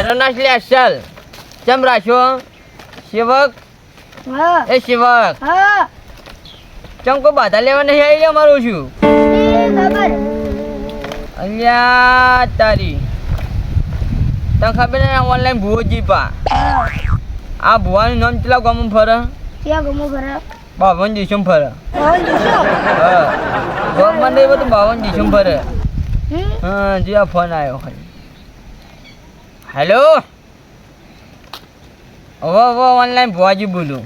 એરોનાસ લે અસલ ચમ રાખ્યો સેવક હા એ સેવક હા ચમ કોઈ બાધા લેવા નહીં આવી અમારું છું ખબર અલ્યા તારી તને ખબર ને ઓનલાઈન ભૂવો જીપા આ ભુવાનું નામ કેટલા ગામમાં ફરે ક્યાં ગમો ભરા 52 દિવસમાં ફરે કોણ જોશો હા ગામમાં નહીં બધું 52 દિવસમાં ફરે હમ હા જી આ ફોન આવ્યો ખાલી હેલો હવે ઓનલાઈન ભુવાજી બોલું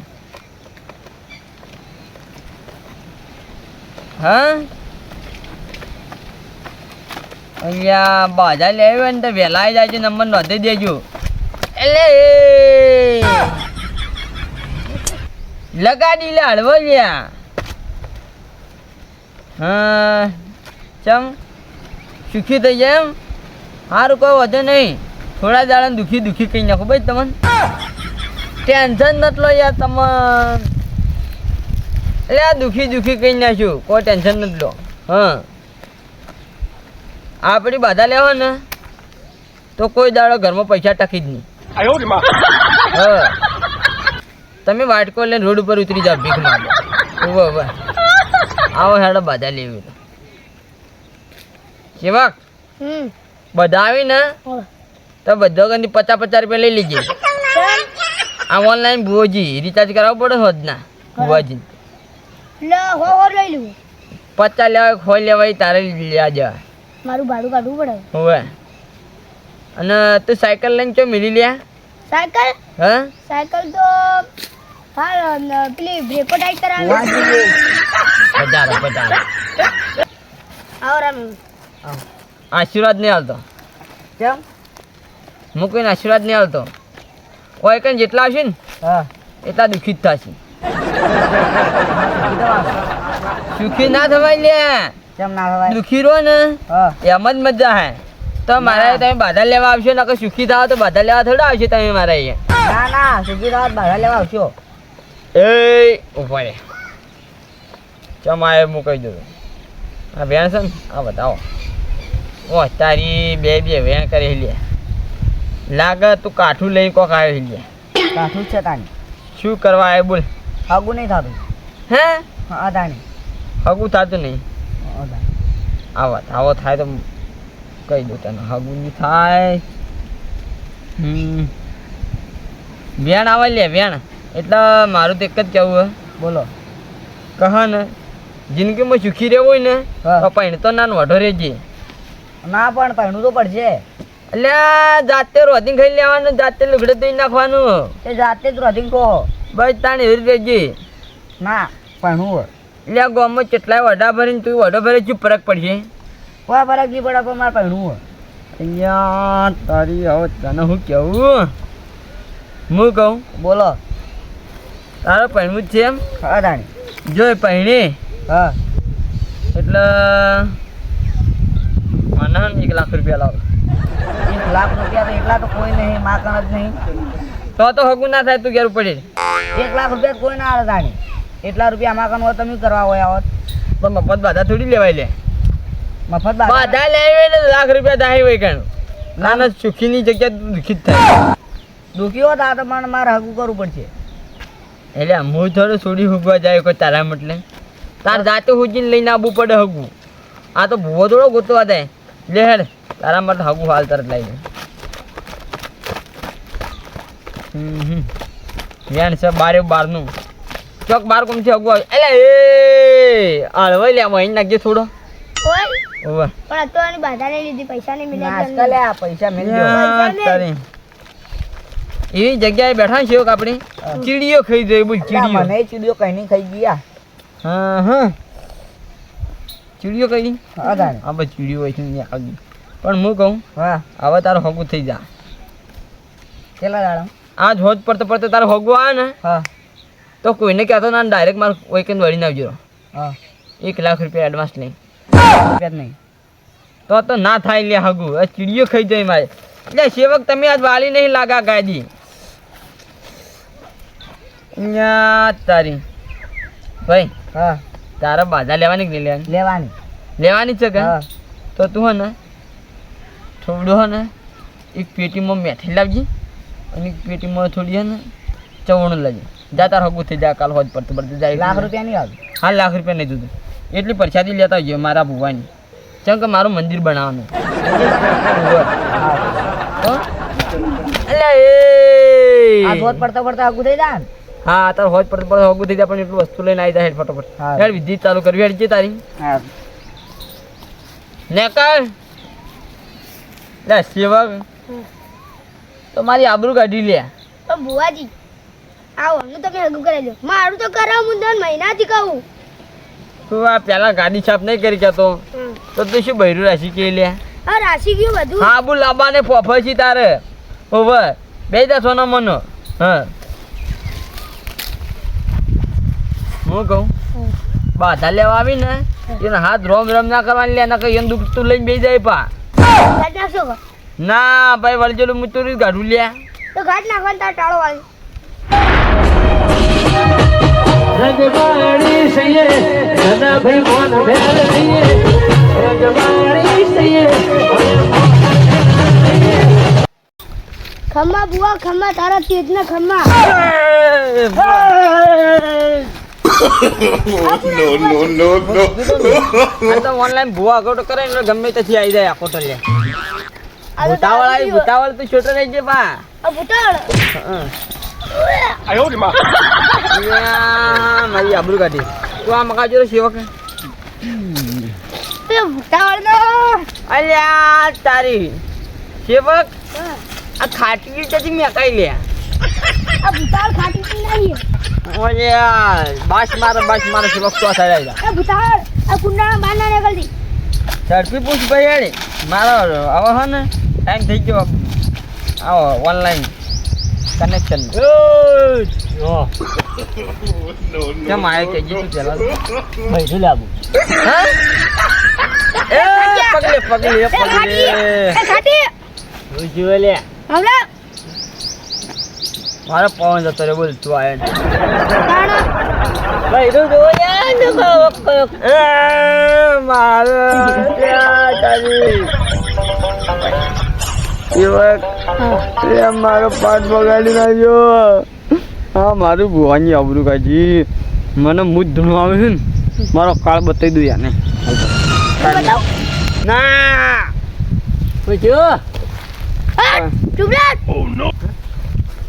હા અહીંયા બાધા લેવી હોય ને તો વહેલા આવી જાય છે નંબર નોંધી દેજો એટલે લગાડી લે હળવો લ્યા હા ચમ સુખી થઈ જાય એમ સારું કોઈ વધુ નહીં થોડા દાડા દુખી દુખી કહી નાખો ભાઈ તમને ટેન્શન નથી લો યાર તમે એટલે આ દુખી દુખી કહી નાખ્યું કોઈ ટેન્શન નથી લો હા આપણી બાધા લેવો ને તો કોઈ દાડો ઘરમાં પૈસા ટકી જ નહીં હા તમે વાટકો લઈને રોડ ઉપર ઉતરી જાઓ ભીખ માગો ઉભો આવો હેડો બાધા લેવી તો સેવક હમ બધા આવી ને તો બધો કંઈ 50 રૂપિયા લઈ લીજે આ ઓનલાઈન ભુવોજી રિચાર્જ કરાવવું પડે હોત ના ભુવાજી લે હો લઈ લઉં 50 લેવાય ખોઈ લેવાય તારે લ્યા જવાય મારું ભાડું કાઢવું પડે હોવે અને તું સાયકલ લઈને ચો મિલી લ્યા સાયકલ હા સાયકલ તો હા પેલી બ્રેકો ટાઈટ કરાવી પધારો આવો રામ આશીર્વાદ નહીં આવતો કેમ હું કોઈને આશીર્વાદ નહીં આવતો કોઈ કઈ જેટલા આવશે ને હા એટલા દુઃખી જ થશે સુખી ના થવાય લે કેમ ના થવાય દુઃખી રહો ને હા એમ જ મજા હે તો મારે તમે બાધા લેવા આવશો ને કે સુખી થાવ તો બાધા લેવા થોડા આવશે તમે મારા અહીંયા ના ના સુખી રાત બાધા લેવા આવશો એ ઉભા રે ચમ આ હું કહી દઉં આ વેણ છે ને આ બતાવો ઓ તારી બે વેણ કરી લે લાગે તું કાઠું લઈને કોક આવ્યો લે કાઠું છે તાની શું કરવા આવે બોલ હગું નહીં થતું હે હા તાની હગું થતું નહીં આવો થાય તો કહી દઉં તને હગું નહીં થાય વેણ આવે લે વેણ એટલે મારું તો એક જ કહેવું બોલો કહે ને જિંદગીમાં સુખી રહેવું હોય ને હા. તો પૈણ તો ના વઢો રહેજે ના પણ પહેણું તો પડશે એટલે જાતે રોધી ખાઈ લેવાનું જાતે લુગડે ધોઈ નાખવાનું તે જાતે જ રોધિંગ કહો બસ તાણ એવી રીતે રહેજે ના પહેણું હોય એટલે આ ગામમાં કેટલાય વડા ભરીને તું વડો ભરે શું ફરક પડશે કોઈ ફરક નહીં પડે પણ મારે પહેણું હોય અહીંયા તારી હવે તને હું કેવું હું કહું બોલો તારો પહેણવું જ છે એમ હા તાણી જો એ પહેણી હા એટલે મને 1 લાખ રૂપિયા લાવો 1 લાખ રૂપિયા તો એટલા તો કોઈ નહીં માકણ જ નહીં તો હગું ના થાય તું ઘેર પડે 1 લાખ રૂપિયા કોઈ ના આવે તાણી એટલા રૂપિયા માકણ હોય તમે કરવા હોય આવત પણ મફત બાધા થોડી લેવાય લે મફત બાધા લેવી ને લાખ રૂપિયા થાય હોય કણ ના ના સુખીની જગ્યા દુઃખી જ થાય દુઃખી હોત આ તો મને મારે હગું કરવું પડશે એટલે હું થોડું છોડી હુગવા જાય કોઈ તારા મટલે તાર જાતે હુજીને લઈને આવવું પડે હગું આ તો ભૂવો થોડો ગોતવા થાય લે હેડ તારા માટે હગું હાલ તરત લઈને વેણ છે બારનું ચોક બાર કોમથી હગું આવે એટલે એ હળવાઈ લે વહી નાખજે થોડો ઓય ઓવે પણ તો આની બાધા લઈ લીધી પૈસા નહીં નાસ્તા મળ્યા લે આ પૈસા તારી એવી જગ્યાએ બેઠા છે આપણી ચીડીઓ ખાઈ જાય બોલ ચીડીઓ મને ચીડીઓ કઈ નહીં ખાઈ ગયા હા ચીડીઓ કઈ નહીં હા તાણી આ બસ ચીડીઓ હોય છે ને આવી પણ હું કહું હા હવે તારો હગું થઈ જા કેટલા દાડા આજ હોજ પડતો તારો હગું આવે ને હા તો કોઈને કહેતો ના ડાયરેક્ટ મારે વેકેન્ડ વળીને આવજો હા 1 લાખ રૂપિયા એડવાન્સ લઈ રૂપિયા જ નહીં તો ના થાય લે હગું આ ચીડીઓ ખાઈ જાય મારે એટલે સેવક તમે આજ વાળી નહીં લાગા ગાડી તારી ભાઈ હા તારા બાધા લેવાની કે નહીં લેવાની લેવાની લેવાની છે કે હા તો તું હે ને થોડું હે ને એક પેટીમાં મેથી લાવજે અને એક પેટીમાં થોડી ને ચવણ લાવજે જા તાર હગું થઈ જાય કાલ હોજ પડતું પડતું જાય લાખ રૂપિયા નહીં આવે હા લાખ રૂપિયા નહીં જોતું એટલી પરસાદી લેતા આવજો મારા ભુવાની ચમ કે મારું મંદિર બનાવવાનું અલ્યા એ આ ધોધ પડતા પડતા આગું થઈ જાય ને હા તાર હોજ પડતું પડતું હગું થઈ જાય પણ એટલું વસ્તુ લઈને આવી જાય હેડ ફટોફટ હા. યાર વિધિ ચાલુ કરવી હેડ છે તારી હા નેકર લે સેવક તો મારી આબરૂ કાઢી લે પણ બુવાજી આવો હું તમે હગું કરાવી દો મારું તો કરાવું હું 10 મહિનાથી કહું તું આ પેલા ગાડી છાપ નહીં કરી કેતો તો તું શું બૈરું રાશી કે લે આ રાશી ગયું બધું હા બુ લાબાને ફોફછી તારે ઓવર બે દા સોના મનો હા હું કહું બાધા લેવા આવી ને એને હાથ રોમ રોમ ના કરવાની લે ના કઈ એને દુઃખ તું લઈને બેસી જાય પા ઘાટ નાખશો કે? ના ભાઈ વળજેલું હું તું ગાઢું લે તો ઘાટ નાખવાનું તાર ટાળો વાળી રજવાડી સયે દાદા ભાઈ મોન ભેલ રહીએ રજવાડી સયે ખમ્મા બુવા ખમ્મા તારા તેજના ખમ્મા આ તો ઓનલાઈન ભૂવા અગોટો કરે ને ગમે ત્યાંથી આવી જાય આખો તો લે આ તો ભૂતાવળ આવી ભૂતાવળ તું છોટો રહી જાય બા આ ભૂતાળ અહીંયા મારી આબરૂ કાઢી તું આ મકા જોડે સેવક તે ભૂતાળ નો અલ્યા તારી સેવક આ ખાટી ત્યાંથી મેકાઈ લે આ ભૂતાળ ખાટી નહીં ઓલ્યા બાસ મારે સેવક તો સાડા આવી આ ભૂતાળ આ કુંડાળા બારના નીકળતી ઝડપી પૂછ ભાઈ હેડે મારો આવો હે ને ટાઈમ થઈ ગયો આવો ઓનલાઈન કનેક્શન કેમ આવ્યો કે જીતું પેલા પૈસું લાવું હા એ પગલે એ ખાટી જોઈ લે હમણાં મારો પવન જતો રે બોલ તું આયો ને તાણા પૈસું જોઈ એ મારો ત્યાં તારી એ મારો પાઠ બગાડી નાખ્યો હા મારું ભુવાની આબરૂ કાઢી મને મુજ ધૂણું આવે છે ને મારો કાળ બતાવી દઉં યાને બતાવ ના પૂછ્યું ચૂપ રાખ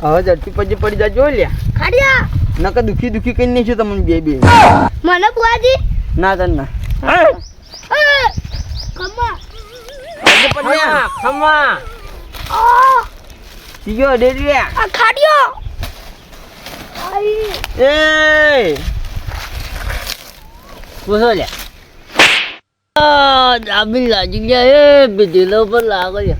હવે ઝડપી પછી પડી જા જોઈ લ્યા ખાડિયા નકર દુખી કઈ નહીં છું તમને બે મને બુવાજી ના તને ના ખમ્મા ખમા આ તીજો ડેડિયા આ ખાડિયો આઈ એ પૂછો લે દાબી લાગી ગયા એ બીજેલો પર લાગે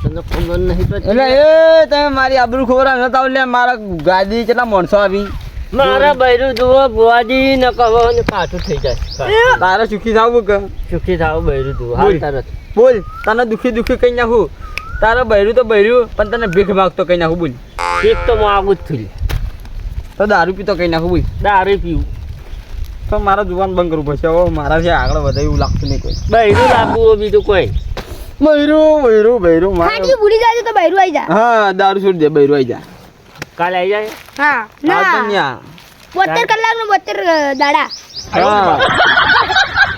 તને ખબર નહીં પડતી એટલે એ તમે મારી આબરૂ ખબર નતા લે મારા ગાડી કેટલા માણસો આવી મારા બૈરું જુઓ બુવાજી ન કહો ને કાઠું થઈ જાય તારે સુખી થાવું કે સુખી થાવ બૈરું જુઓ બોલ. હાલ તરત બોલ તને દુખી કઈ નાખું તારે બૈરું તો બૈરું પણ તને ભીખ માગતો કઈ નાખું બોલ એક તો માગું જ થયું તો દારૂ પીતો કઈ નાખું બોલ દારૂ પીવું તો મારા જુવાન બંધ કરવું પડશે હવે મારાથી આગળ વધે એવું લાગતું નહીં કોઈ બૈરું લાગવું બીજું કોઈ બૈરું ખાડિયું ભૂલી જાય તો બૈરું આવી જા હા દારૂ છોડી દે બૈરું આવી જા કાલે આવી જાય હા હાલ તો ના ન્યા. 72 કલાક નો 72 દાડા હા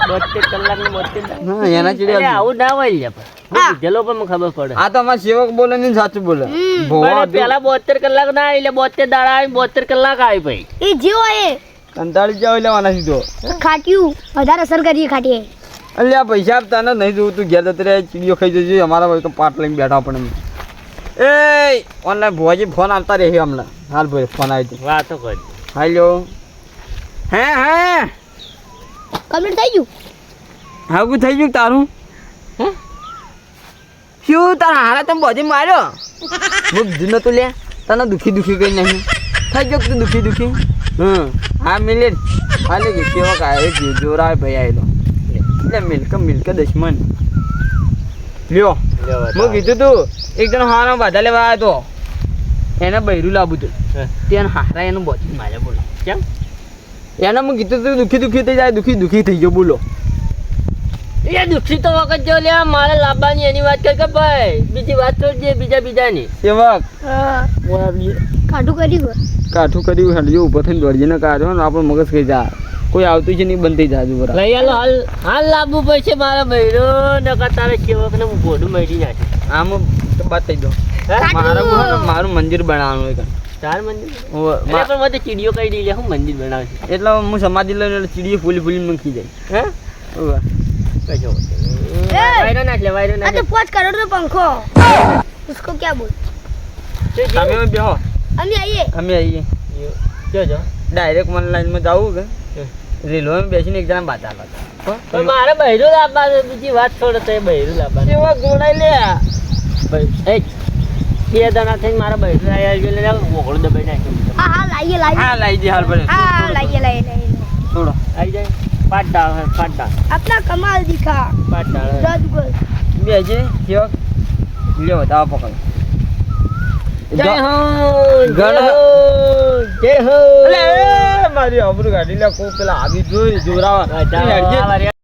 72 કલાક ને 72 હા, એના ચીડે એટલે આવજો. આવું ના હોય લે પણ જેલો પણ મને ખબર પડે આ તો અમારા સેવક બોલે ને સાચું બોલે ભોવા પણ પેલા 72 કલાક ના એટલે 72 દાડા આવી 72 કલાક આવી ભાઈ એ જેવો એ કંટાળી જાવ લેવાના સીધો ખાટિયું વધારે અસર કરીએ ખાટીએ એટલે આ પૈસા આપતા ને નહીં જોવું તું ઘેર જતી રહે ચીડીઓ ખાઈ જજો અમારા ભાઈ તો પાટ લઈને બેઠા પણ એ ઓનલાઈન ભુવાજી ફોન આવતા રહે હમણાં હાલ ભાઈ ફોન આવી છે વાતો કરી હાલો હે કમ્પ્લીટ થઈ ગયું હાગું થઈ ગયું તારું હે શું તારા હારા તમે બધી માર્યો હું કીધું નતું લે તને દુખી કઈ નહીં થઈ ગયો તું દુખી હા મિલે હાલે કે કેવા કાય જોરાય ભાઈ આવેલો એટલે મિલક દશમન લ્યો હું કીધું તું એક જણ હારા બાધા લેવા આવ્યો તો એને બૈરું લાવું તું તેને હારા એનું બોધી મારે બોલો કેમ એને હું કીધું તું દુખી થઈ જાય દુખી થઈ ગયો બોલો એ દુખી તો વખત જો લે મારે લાવવાની એની વાત કર કે ભાઈ બીજી વાત છોડજે બીજાની સેવક હા કાઢું કર્યું કાઠું કર્યું હેડજો ઊભો થઈને દોડજે ને કાઢો ને આપણું મગજ ખાઈ જાય કોઈ આવતું છે નહીં બંધ થઈ જાય બરાબર લઈ આલો હાલ લાવવું પડશે મારા બૈરો નકર તારે કેવક ને હું ગોડું મળી નાખે આમ તો બતાવી દો મારું મંદિર બનાવવાનું હોય કાં. ચાર મંદિર ઓવે, એટલે પણ મને ચીડીઓ કઈ દઈ લે હું મંદિર બનાવે છે એટલે હું સમાધિ લઈને એટલે ચીડીએ ફૂલી મૂકી જાય હે ઓવે. કશો વાયરો નાખ લે વાયરો આ નાખ તો 5 કરોડ નો પંખો उसको क्या बोल તમે બેહો हम आइए અમે આવીએ જો ડાયરેક્ટ મને લાઈનમાં જવું કે રેલવેમાં બેસીને એક જણા બાતા પણ મારે બૈરું લાવવાનું બીજી વાત છોડો તો એ બૈરું લાવવાનું એવા ગોળાઈ લે એ બે દાણા થઈને મારા બૈરું આવ્યા એટલે ઓગળું દબાઈ નાખ્યું हाँ हाँ लाइए लाइए હા લાઈ દે હાલ પડે हाँ लाइए लाइए लाइए છોડો આવી જાય પાટ ડાળ अपना कमाल दिखा પાટ ડાળ जादूगर બેજે કેવો લ્યો બતાવો પકડ જય હો ગણ- જય હો મારી આબરૂ ગાડી લે કોક પેલા આવી જોઈ જોરાવા ચાલો,